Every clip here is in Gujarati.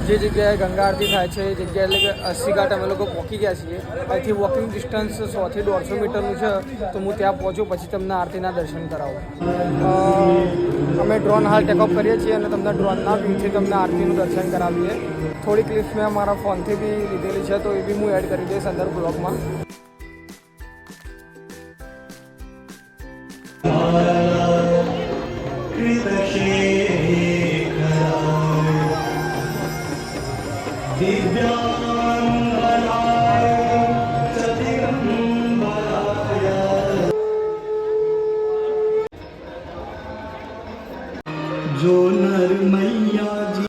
જે જગ્યાએ ગંગા આરતી થાય છે એ જગ્યાએ એટલે કે 80 ઘાટ અમે લોકો પહોંચી ગયા છીએ. અહીંથી વોકિંગ ડિસ્ટન્સ 100 થી 150 મીટરનું છે. તો હું ત્યાં પહોંચું પછી તમને આરતીના દર્શન કરાવું. અમે ડ્રોન હાલ ટેકઅપ કરીએ છીએ અને તમને ડ્રોનના વ્યૂથી તમને આરતીનું દર્શન કરાવીએ. થોડી ક્લિપ્સ મેં મારા ફોનથી બી લીધેલી છે તો એ બી હું એડ કરી દઈશ અંદર બ્લોગમાં. जो नर मैया जी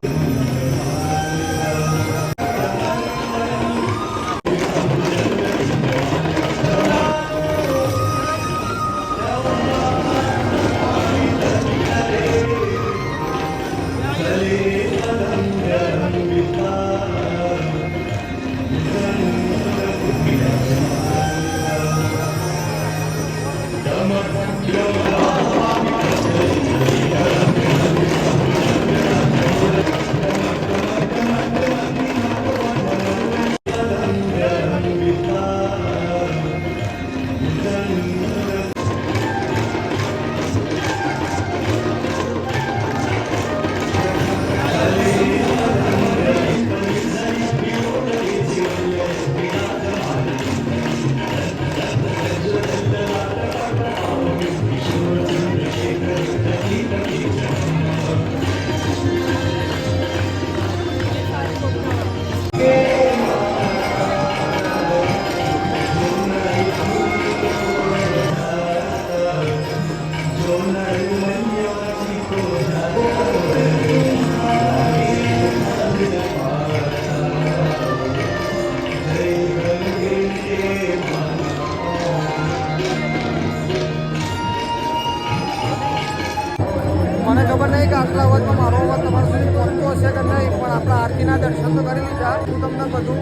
મને ખબર નહીં કે આટલા અવાજમાં મારો અવાજ તમારા સુધી પહોંચતો હશે કે નહીં, પણ આપણા આરતીના દર્શન તો કરી લીધા. હું તમને બધું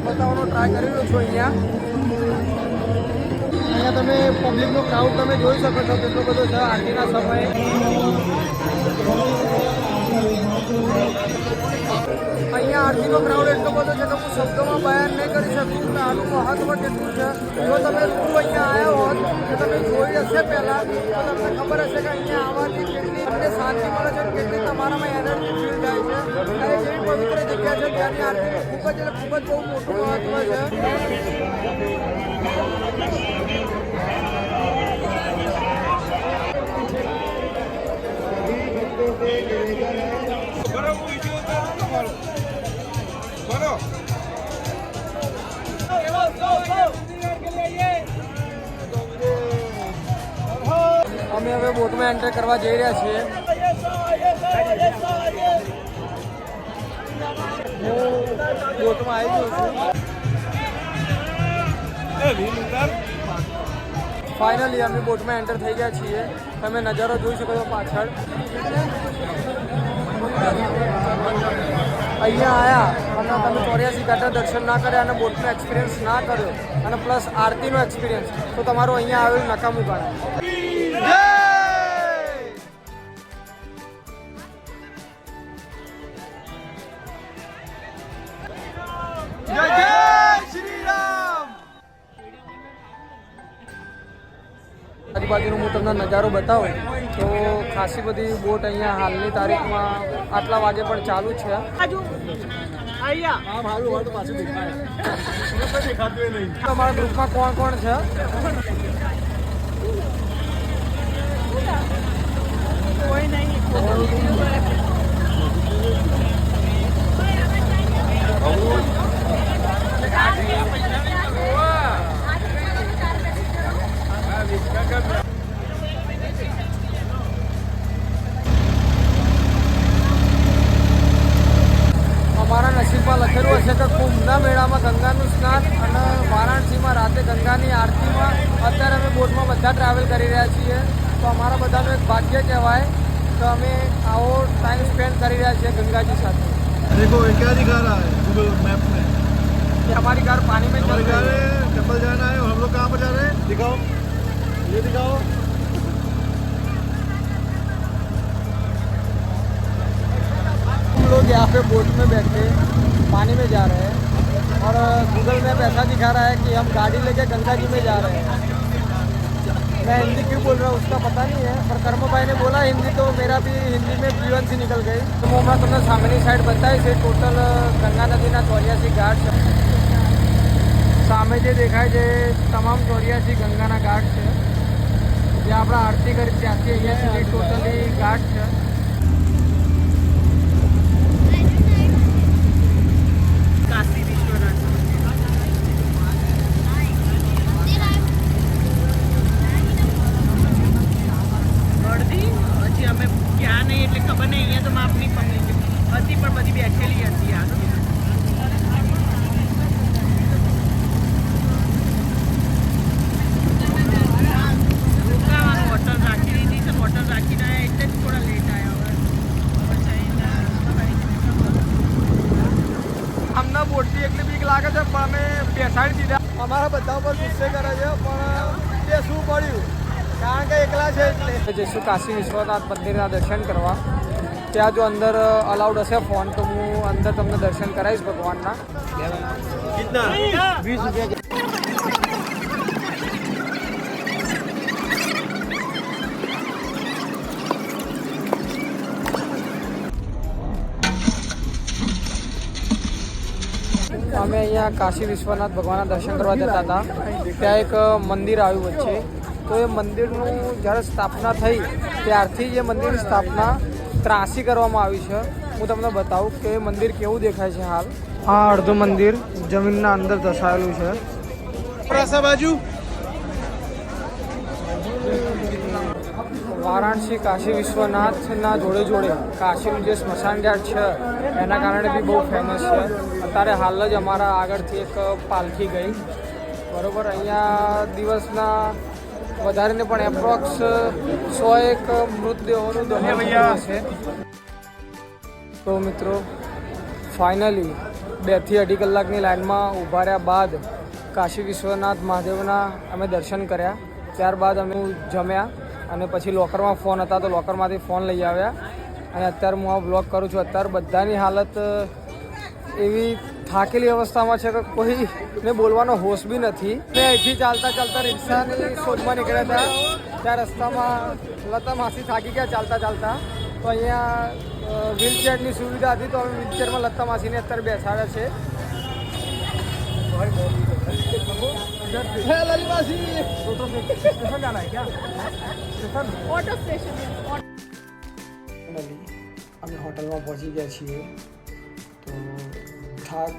બતાવવાનો ટ્રાય કરી રહ્યો છું. અહીંયા તમે પબ્લિકનો ક્રાઉડ તમે જોઈ શકો છો કેટલો બધો છે આરતીના સમયે. અહીંયા આરતીનો ક્રાઉડ એટલો બધો છે કે હું શબ્દોમાં બયાન નહીં કરી શકું કે આનું મહત્વ કેટલું છે. જો તમે અહીંયા આવ્યા હોત કે તમે જોઈ હશે પહેલાં તો તમને ખબર હશે કે અહીંયા આવવાથી કેટલી તમને શાંતિ મળે છે, કેટલી તમારામાં એનર્જી ફીલ થાય છે. અને જેવી પવિત્ર જગ્યા છે ત્યાંની આરતી ખૂબ જ બહુ મોટું મહત્વ છે. અમે હવે બોટમાં એન્ટર કરવા જઈ રહ્યા છીએ. હું બોટમાં આવી ગયો છું. ફાઇનલી અમે બોટમાં એન્ટર થઈ ગયા છીએ. તમે નજારો જોઈ શકો છો પાછળ. અહીંયા આવ્યા અને તમે 84 ઘાટના દર્શન ના કર્યા અને બોટનો એક્સપિરિયન્સ ના કર્યો અને પ્લસ આરતીનો એક્સપિરિયન્સ તો તમારું અહીંયા આવેલું નકામું ગણાય. આજુબાજુનો હું તમને નજારો બતાવું તો ખાસી બધી બોટ અહીંયા હાલની તારીખમાં આટલા વાગે પણ ચાલુ છે. તમારા ગ્રુપમાં કોણ કોણ છે? કોઈ નહીં. અમારા નસીબમાં લખેલું હશે કે કુંભના મેળામાં ગંગાનું સ્નાન અને વારાણસીમાં રાતે ગંગાની આરતીમાં અત્યારે અમે બોટમાં બધા ટ્રાવેલ કરી રહ્યા છીએ. તો અમારા બધાનું એક ભાગ્ય કહેવાય તો અમે આવો ટાઈમ સ્પેન્ડ કરી રહ્યા છીએ गंगा जी साथ। देखो ये क्या दिखा रहा है गूगल मैप में? ये हमारी कार पानी में चल जा रहे हैं, टेम्पल जाना है और हम लोग कहाँ पर जा रहे हैं? दिखाओ, ये दिखाओ। हम लोग लोग यहाँ पे बोट में बैठे पानी में जा रहे हैं और गूगल मैप ऐसा दिखा रहा है कि हम गाड़ी लेके गंगा जी में जा रहे हैं। मैं हिंदी क्यों बोल रहा हूँ उसका पता नहीं है, पर कर्म भाई ने बोला हिंदी तो मेरा भी हिंदी में फ्लुएंसी निकल गई। तो હું હમણાં તમને સામેની સાઈડ બતાવીશ છે ટોટલ ગંગા નદીના 84 ઘાટ છે। સામે જે દેખાય છે તમામ 84 ગંગાના ઘાટ છે, જે આપણે આરતી કરી ત્યાંથી અહીંયા સુધી ટોટલી ઘાટ છે। કાશી વિશ્વનાથ અડધી હજી અમે ક્યાં નહીં એટલે ખબર નહીં, અહીંયા તો માપ નહીં પકડી હતી પણ બધી બેઠેલી હતી આ રોકાવાનું હોટલ રાખી દીધી છે, હોટલ રાખીને આવ્યા એટલે જ થોડા લેટ આવ્યા હવે અમને બોટથી એટલી બીક લાગે છે પણ અમે બેસાડી દીધા। અમારા બધા ઉપર ગુસ્સે કરે છે પણ બેસવું પડ્યું કારણ કે એકલા છે એટલે। જઈશું કાશી વિશ્વનાથ મંદિરના દર્શન કરવા। ત્યાં જો અંદર અલાઉડ હશે ફોન તો હું અંદર તમને દર્શન કરાવીશ ભગવાનના। कितना 20 रुपया અમે અહીંયા કાશી વિશ્વનાથ ભગવાનના દર્શન કરવા જતા હતા। ત્યાં એક મંદિર આવ્યું વચ્ચે, તો એ મંદિરનું જ્યારે સ્થાપના થઈ ત્યારથી જ એ મંદિરની સ્થાપના 83 કરવામાં આવી છે। હું તમને બતાવું કે એ મંદિર કેવું દેખાય છે હાલ। આ અડધું મંદિર જમીનના અંદર દર્શાવેલું છે। प्रसा बाजू વારાણસી કાશી વિશ્વનાથના જોડે જોડે કાશીનું જે સ્મશાન ઘાટ છે એના કારણે બી બહુ ફેમસ છે। અત્યારે હાલ જ અમારા આગળથી એક પાલખી ગઈ, બરાબર। અહીંયા દિવસના વધારે પણ એપ્રોક્સ 101 મૃતદેહોનું દહન થયું છે। તો મિત્રો ફાઇનલી 2 થી 2.5 કલાકની લાઇનમાં ઊભા રહ્યા બાદ કાશી વિશ્વનાથ મહાદેવના અમે દર્શન કર્યા। ત્યારબાદ અમે જમ્યા અને પછી લોકરમાં ફોન હતા તો લોકરમાંથી ફોન લઈ આવ્યા અને અત્યારે હું આ બ્લોગ કરું છું। અત્યારે બધાની હાલત એવી થાકેલી અવસ્થામાં છે કે કોઈને બોલવાનો હોશ બી નથી। મેં અહીંથી ચાલતા ચાલતા રિક્ષાની શોધમાં નીકળ્યા હતા, ત્યાં રસ્તામાં લતા માસી થાકી ગયા ચાલતા ચાલતા, તો અહીંયા વ્હીલચેરની સુવિધા હતી તો અમે વ્હીલચેરમાં લતા માસીને અત્યારે બેસાડ્યા છે। અમે હોટલમાં પહોંચી ગયા છીએ તો થાક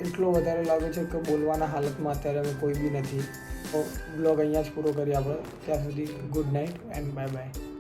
એટલો વધારે લાગે છે કે બોલવાના હાલતમાં અત્યારે અમે કોઈ બી નથી। તો બ્લોગ અહીંયા જ પૂરો કરીએ આપણે। ત્યાં સુધી good night and bye bye.